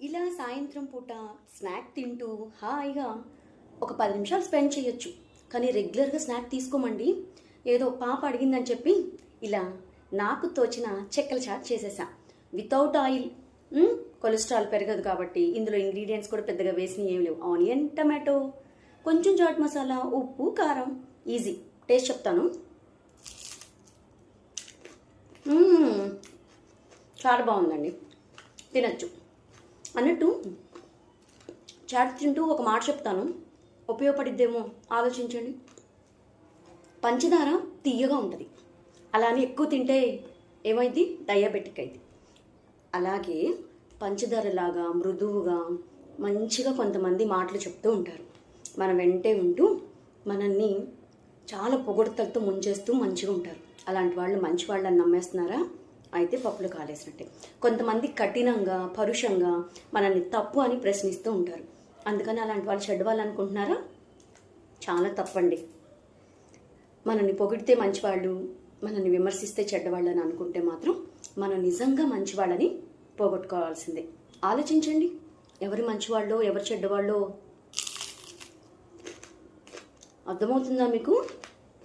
ఇలా సాయంత్రం పూట స్నాక్ తింటూ హాయిగా ఒక 10 నిమిషాలు స్పెండ్ చేయొచ్చు. కానీ రెగ్యులర్గా స్నాక్ తీసుకోమండి. ఏదో పాప అడిగిందని చెప్పి ఇలా నాకు తోచిన చెక్కల చాట్ చేసేసా. వితౌట్ ఆయిల్, కొలెస్ట్రాల్ పెరగదు కాబట్టి ఇందులో ఇంగ్రీడియంట్స్ కూడా పెద్దగా వేసినవి ఏమి లేవు. ఆనియన్, టమాటో, కొంచెం చాట్ మసాలా, ఉప్పు, కారం. ఈజీ. టేస్ట్ చెప్తాను. చాలా బాగుందండి, తినచ్చు. అన్నట్టు చాట్ తింటూ ఒక మాట చెప్తాను, ఉపయోగపడిద్దేమో ఆలోచించండి. పంచదార తీయగా ఉంటుంది, అలానే ఎక్కువ తింటే ఏమైంది? డయాబెటిక్ అయింది. అలాగే పంచదారలాగా మృదువుగా మంచిగా కొంతమంది మాటలు చెప్తూ ఉంటారు. మనం వెంటే ఉంటూ మనల్ని చాలా పొగడ్తలతో ముంచేస్తూ మంచిగా ఉంటారు. అలాంటి వాళ్ళు మంచి వాళ్ళని నమ్మేస్తున్నారా? అయితే పప్పులు కాలేసినట్టే. కొంతమంది కఠినంగా పరుషంగా మనల్ని తప్పు అని ప్రశ్నిస్తూ ఉంటారు. అందుకని అలాంటి వాళ్ళు చెడ్డవాళ్ళు అనుకుంటున్నారా? చాలా తప్పండి. మనల్ని పొగిడితే మంచివాళ్ళు, మనల్ని విమర్శిస్తే చెడ్డవాళ్ళు అని అనుకుంటే మాత్రం మనం నిజంగా మంచివాళ్ళని పోగొట్టుకోవాల్సిందే. ఆలోచించండి, ఎవరు మంచివాళ్ళో ఎవరు చెడ్డవాళ్ళో అర్థమవుతుందా మీకు?